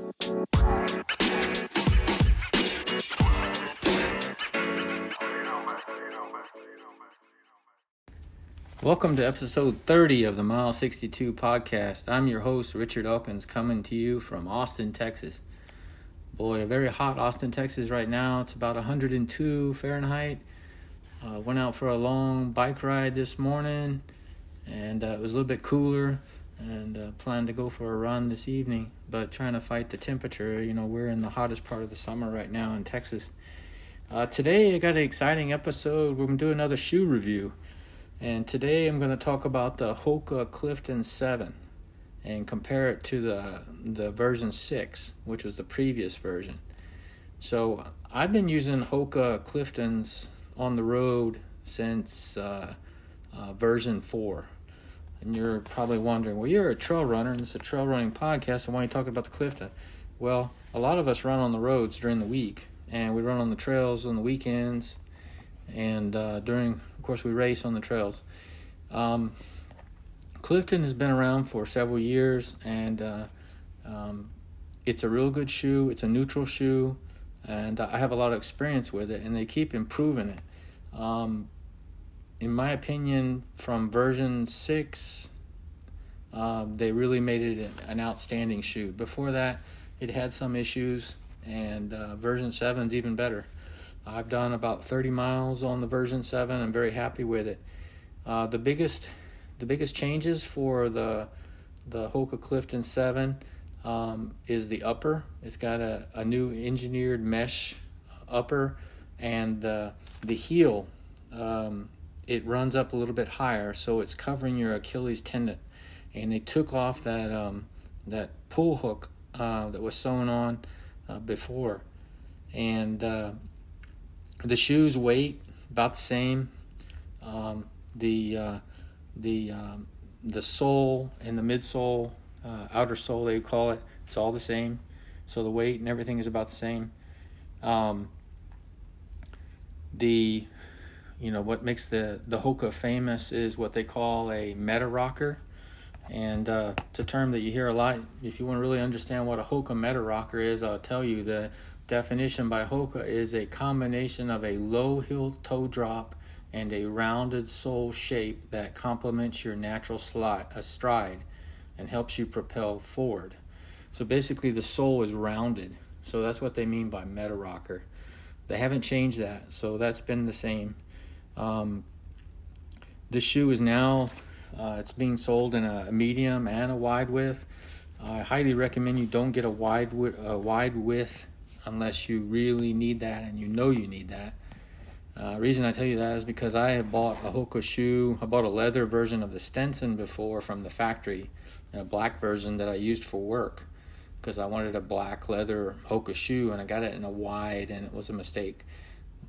Welcome to episode 30 of the Mile 62 podcast. I'm your host, Richard Elkins, coming to you from Austin, Texas. Boy, a very hot Austin, Texas right now. It's about 102 Fahrenheit. Went out for a long bike ride this morning, and it was a little bit cooler, and planned to go for a run this evening, but trying to fight the temperature. You know, we're in the hottest part of the summer right now in Texas. Today, I got an exciting episode. We're going to do another shoe review. And today I'm going to talk about the Hoka Clifton 7 and compare it to the version 6, which was the previous version. So I've been using Hoka Cliftons on the road since version 4. And you're probably wondering, well, you're a trail runner and it's a trail running podcast, and why are you talking about the Clifton? Well, a lot of us run on the roads during the week, and we run on the trails on the weekends, and of course, we race on the trails. Clifton has been around for several years, and it's a real good shoe. It's a neutral shoe, and I have a lot of experience with it, and they keep improving it. In my opinion, from version 6, they really made it an outstanding shoe. Before that, it had some issues, and version 7 is even better. I've done about 30 miles on the version 7. I'm very happy with it. The biggest changes for the Hoka Clifton 7 is the upper. It's got a new engineered mesh upper, and the heel, it runs up a little bit higher, so it's covering your Achilles tendon. And they took off that pull hook that was sewn on before, and the shoe's weight about the same. The sole and the midsole, outer sole they call it, it's all the same. So the weight and everything is about the same. What makes the Hoka famous is what they call a meta rocker, and it's a term that you hear a lot. If you want to really understand what a Hoka meta rocker is, I'll tell you. The definition by Hoka is a combination of a low heel toe drop and a rounded sole shape that complements your natural stride and helps you propel forward. So basically the sole is rounded. So that's what they mean by meta rocker. They haven't changed that, so that's been the same. This shoe is now it's being sold in a medium and a wide width. I highly recommend you don't get a wide width unless you really need that, and you know you need that. Reason I tell you that is because I have bought a Hoka shoe. I bought a leather version of the Stetson before from the factory, and a black version that I used for work because I wanted a black leather Hoka shoe, and I got it in a wide, and it was a mistake.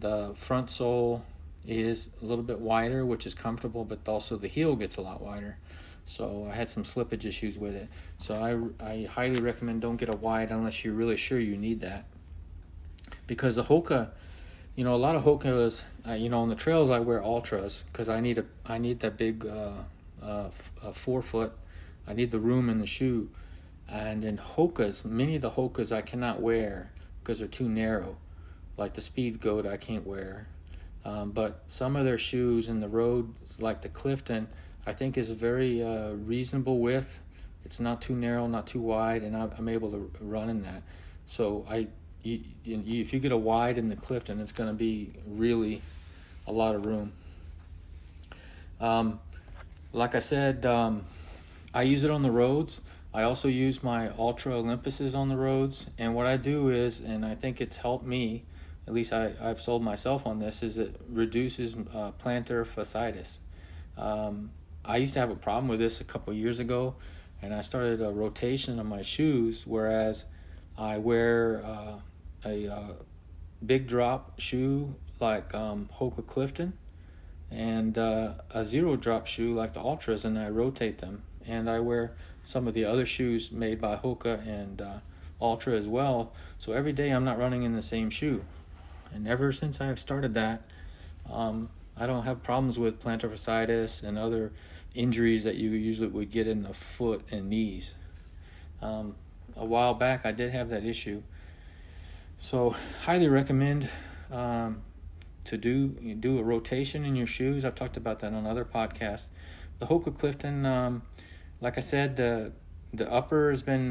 The front sole is a little bit wider, which is comfortable, but also the heel gets a lot wider. So I had some slippage issues with it. So I highly recommend don't get a wide unless you're really sure you need that. Because the Hoka, a lot of Hokas, on the trails I wear Altras because I need that big 4 foot. I need the room in the shoe. And in Hokas, many of the Hokas I cannot wear because they're too narrow. Like the Speed Goat I can't wear. But some of their shoes in the road, like the Clifton, I think is a very reasonable width. It's not too narrow, not too wide, and I'm able to run in that. So if you get a wide in the Clifton, it's going to be really a lot of room. Like I said, I use it on the roads. I also use my Altra Olympuses on the roads. And what I do is, and I think it's helped me, at least I've sold myself on this, is it reduces plantar fasciitis. I used to have a problem with this a couple years ago, and I started a rotation of my shoes, whereas I wear a big drop shoe like Hoka Clifton and a zero drop shoe like the Altras, and I rotate them. And I wear some of the other shoes made by Hoka and Altra as well. So every day I'm not running in the same shoe. And ever since I've started that, I don't have problems with plantar fasciitis and other injuries that you usually would get in the foot and knees. a while back, I did have that issue. So highly recommend to do a rotation in your shoes. I've talked about that on other podcasts. The Hoka Clifton, like I said, the upper has been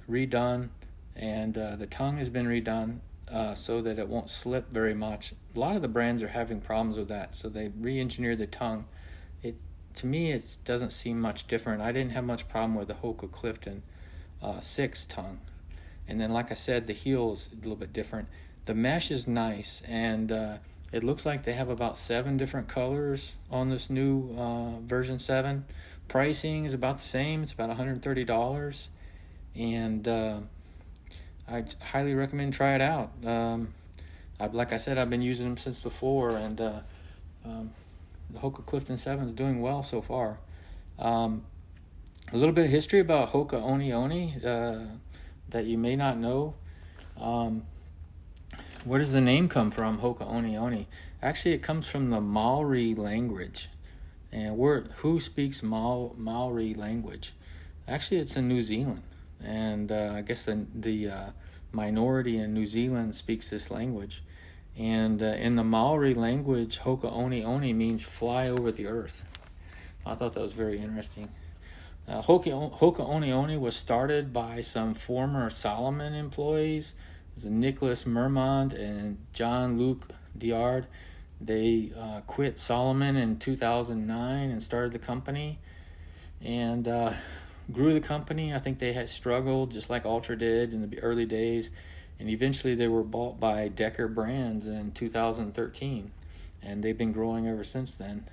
redone, and the tongue has been redone so that it won't slip very much. A lot of the brands are having problems with that, so they re-engineered the tongue. To me, it doesn't seem much different. I didn't have much problem with the Hoka Clifton 6 tongue. And then, like I said, the heel is a little bit different. The mesh is nice, and it looks like they have about 7 different colors on this new version 7. Pricing is about the same. It's about $130, and I highly recommend try it out. Like I said, I've been using them since the 4, and the Hoka Clifton 7 is doing well so far. A little bit of history about Hoka Oni Oni that you may not know. Where does the name come from, Hoka Oni Oni? Actually, it comes from the Maori language. And who speaks Maori language? Actually, it's in New Zealand. And I guess the minority in New Zealand speaks this language. And in the Maori language, Hoka Oni Oni means fly over the earth. I thought that was very interesting. Hoka Oni Oni was started by some former Salomon employees. It was Nicholas Mermond and Jean-Luc Diard. They quit Salomon in 2009 and started the company, and grew the company. I think they had struggled just like Altra did in the early days, and eventually they were bought by Decker Brands in 2013, and they've been growing ever since then.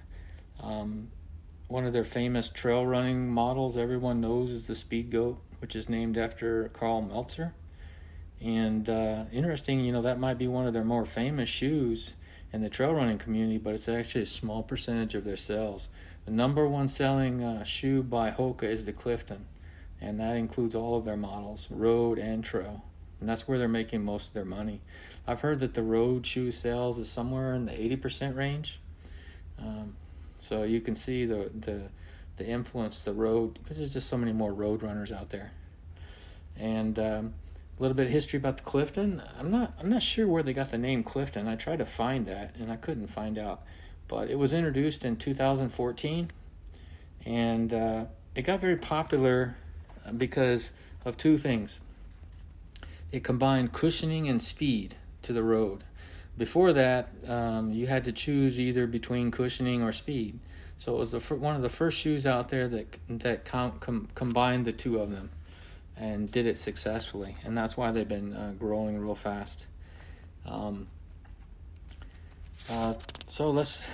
One of their famous trail running models everyone knows is the Speed Goat, which is named after Karl Meltzer. And interesting, that might be one of their more famous shoes in the trail running community, but it's actually a small percentage of their sales. The number one selling shoe by Hoka is the Clifton, and that includes all of their models, road and trail. And that's where they're making most of their money. I've heard that the road shoe sales is somewhere in the 80% range. So you can see the influence the road, because there's just so many more road runners out there. And a little bit of history about the Clifton. I'm not sure where they got the name Clifton. I tried to find that and I couldn't find out. But it was introduced in 2014, and it got very popular because of two things. It combined cushioning and speed to the road. Before that, you had to choose either between cushioning or speed. So it was one of the first shoes out there that combined the two of them and did it successfully. And that's why they've been growing real fast. So let's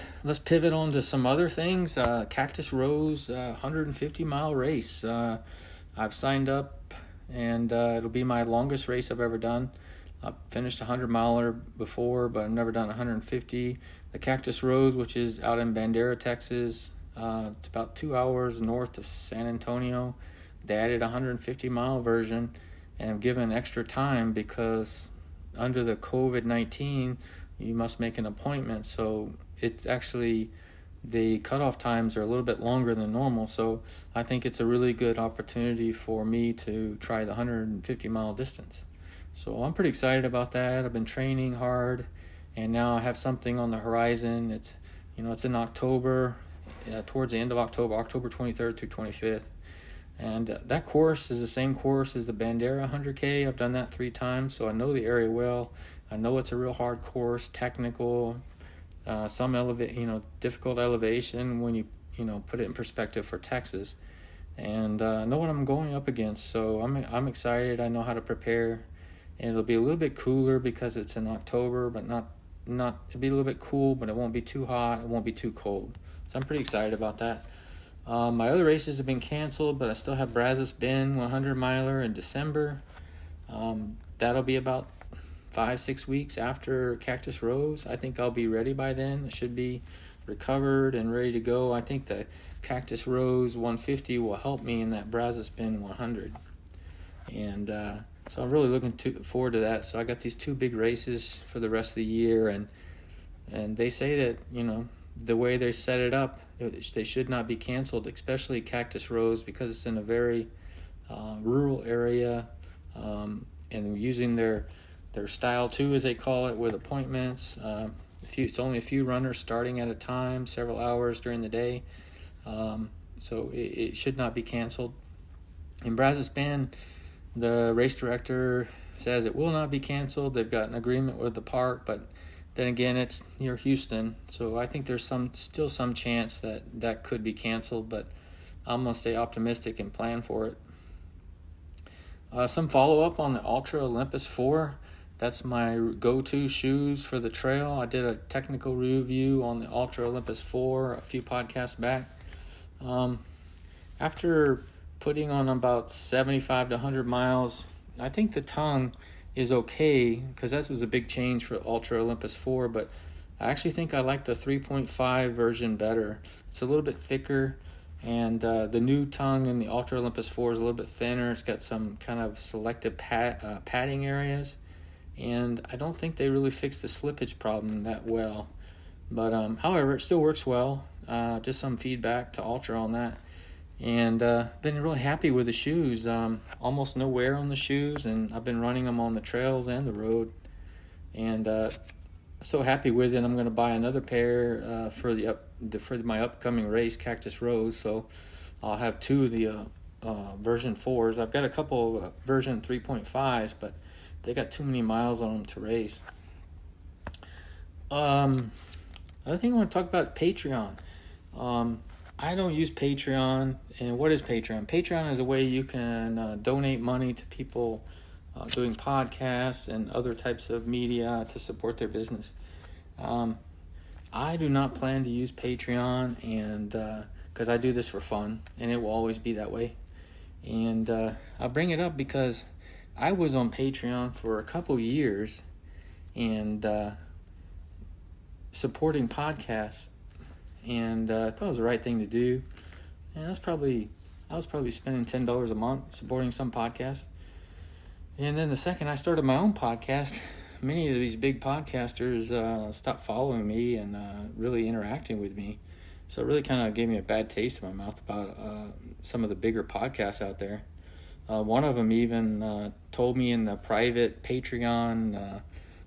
pivot on to some other things. Cactus Rose 150-mile race. I've signed up, and it'll be my longest race I've ever done. I've finished a 100-miler before, but I've never done 150. The Cactus Rose, which is out in Bandera, Texas, it's about 2 hours north of San Antonio. They added a 150-mile version and have given extra time because under the COVID-19, you must make an appointment. So it actually, the cutoff times are a little bit longer than normal. So I think it's a really good opportunity for me to try the 150-mile distance. So I'm pretty excited about that. I've been training hard, and now I have something on the horizon. It's in October, towards the end of October 23rd through 25th. And that course is the same course as the Bandera 100K. I've done that 3 times, so I know the area well. I know it's a real hard course, technical, some difficult elevation when you put it in perspective for Texas, and I know what I'm going up against. So I'm excited. I know how to prepare, and it'll be a little bit cooler because it's in October, but not it'll be a little bit cool, but it won't be too hot. It won't be too cold. So I'm pretty excited about that. My other races have been canceled, but I still have Brazos Bend 100-miler in December. That'll be about 5-6 weeks after Cactus Rose. I think I'll be ready by then. I should be recovered and ready to go. I think the Cactus Rose 150 will help me in that Brazos Bend 100. And so I'm really looking forward to that. So I got these 2 big races for the rest of the year, and they say that, the way they set it up, they should not be canceled, especially Cactus Rose, because it's in a very rural area. and using their style too, as they call it, with appointments. It's only a few runners starting at a time, several hours during the day, so it should not be canceled. In Brazos Bend, the race director says it will not be canceled. They've got an agreement with the park, but then again, it's near Houston, so I think there's still some chance that could be canceled, but I'm going to stay optimistic and plan for it. Some follow-up on the Altra Olympus 4. That's my go-to shoes for the trail. I did a technical review on the Altra Olympus 4 a few podcasts back. After putting on about 75 to 100 miles, I think the tongue is okay, because that was a big change for Altra Olympus 4, but I actually think I like the 3.5 version better. It's a little bit thicker, and the new tongue in the Altra Olympus 4 is a little bit thinner. It's got some kind of selective padding areas, and I don't think they really fixed the slippage problem that well. But however, it still works well. Just some feedback to Altra on that. And been really happy with the shoes. Almost no wear on the shoes, and I've been running them on the trails and the road. And so happy with it. I'm going to buy another pair for my upcoming race, Cactus Rose. So I'll have two of the version 4s. I've got a couple of version 3.5s, but they got too many miles on them to race. Other thing I want to talk about, Patreon. I don't use Patreon. And what is Patreon? Patreon is a way you can donate money to people doing podcasts and other types of media to support their business. I do not plan to use Patreon, and because I do this for fun, and it will always be that way. And I'll bring it up because I was on Patreon for a couple years and supporting podcasts. And I thought it was the right thing to do. And I was probably spending $10 a month supporting some podcasts. And then the second I started my own podcast, many of these big podcasters stopped following me and really interacting with me. So it really kind of gave me a bad taste in my mouth about some of the bigger podcasts out there. One of them even told me in the private Patreon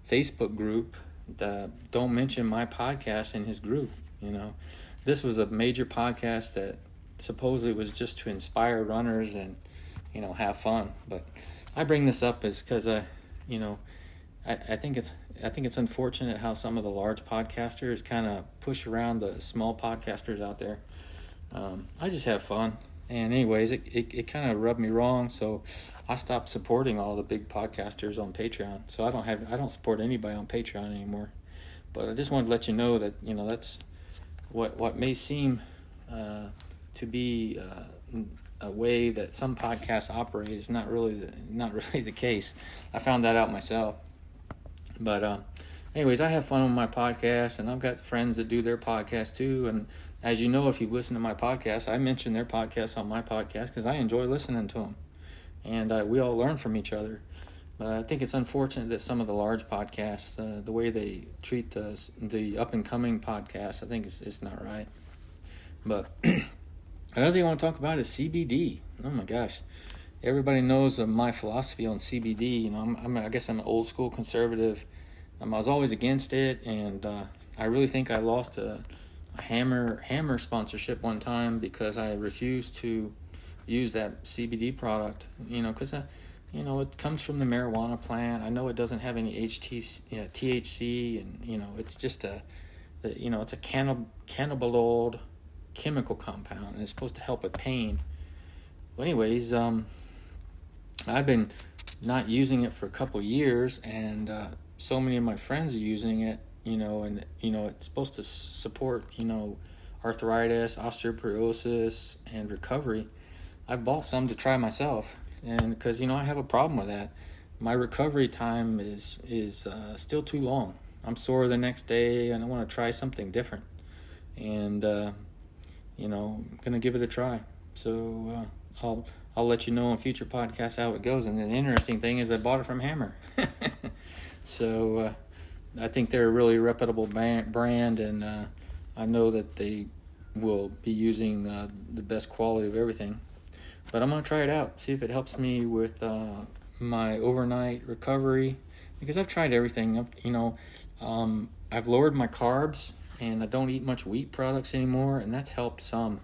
Facebook group that don't mention my podcast in his group. This was a major podcast that supposedly was just to inspire runners and, have fun. But I bring this up is because, I think it's unfortunate how some of the large podcasters kind of push around the small podcasters out there. I just have fun. And anyways, it kind of rubbed me wrong. So I stopped supporting all the big podcasters on Patreon. So I don't support anybody on Patreon anymore. But I just wanted to let you know that, that's what may seem to be a way that some podcasts operate is not really the case. I found that out myself. But anyways, I have fun with my podcast, and I've got friends that do their podcast too. And as you know, if you've listened to my podcast, I mention their podcasts on my podcast because I enjoy listening to them, and we all learn from each other. But I think it's unfortunate that some of the large podcasts, the way they treat the up-and-coming podcasts, I think it's not right. But another thing I want to talk about is CBD. Oh, my gosh. Everybody knows my philosophy on CBD. I guess I'm an old-school conservative. I was always against it, and I really think I lost a Hammer sponsorship one time because I refused to use that CBD product, because it comes from the marijuana plant. I know it doesn't have any THC, and it's just it's a cannabinoid chemical compound, and it's supposed to help with pain. Well, anyways, I've been not using it for a couple years, and so many of my friends are using it, and it's supposed to support arthritis, osteoporosis, and recovery. I bought some to try myself. And because, I have a problem with that. My recovery time is still too long. I'm sore the next day, and I want to try something different. And, I'm going to give it a try. So I'll let you know on future podcasts how it goes. And the interesting thing is I bought it from Hammer. So I think they're a really reputable brand, and I know that they will be using the best quality of everything. But I'm going to try it out, see if it helps me with my overnight recovery, because I've tried everything. I've lowered my carbs, and I don't eat much wheat products anymore, and that's helped some.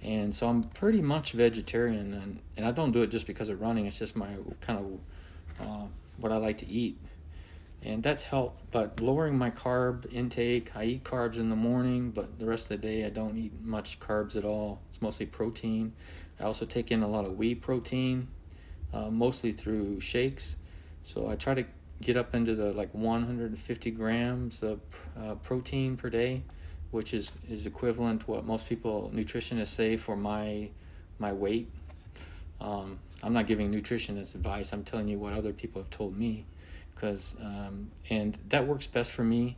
And so I'm pretty much vegetarian, and I don't do it just because of running. It's just my kind of what I like to eat, and that's helped. But lowering my carb intake, I eat carbs in the morning, but the rest of the day I don't eat much carbs at all. It's mostly protein. I also take in a lot of whey protein, mostly through shakes. So I try to get up into the 150 grams of protein per day, which is equivalent to what most people, nutritionists, say for my weight. I'm not giving nutritionist advice. I'm telling you what other people have told me, and that works best for me,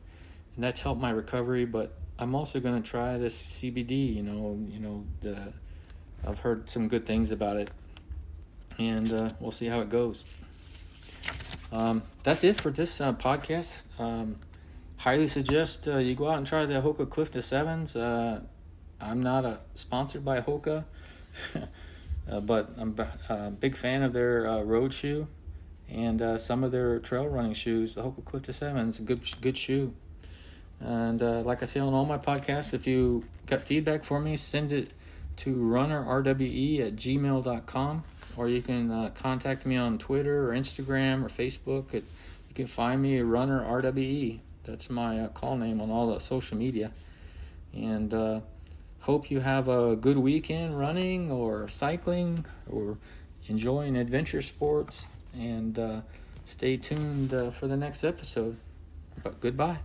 and that's helped my recovery. But I'm also going to try this CBD. I've heard some good things about it, and we'll see how it goes. That's it for this podcast. Highly suggest you go out and try the Hoka Clifton 7s. I'm not sponsored by Hoka, but I'm a big fan of their road shoe and some of their trail running shoes. The Hoka Clifton 7s, a good shoe. And like I say on all my podcasts, if you got feedback for me, send it to runnerrwe@gmail.com, or you can contact me on Twitter or Instagram or Facebook. You can find me at runnerrwe. That's my call name on all the social media. And hope you have a good weekend running or cycling or enjoying adventure sports. And stay tuned for the next episode. But goodbye.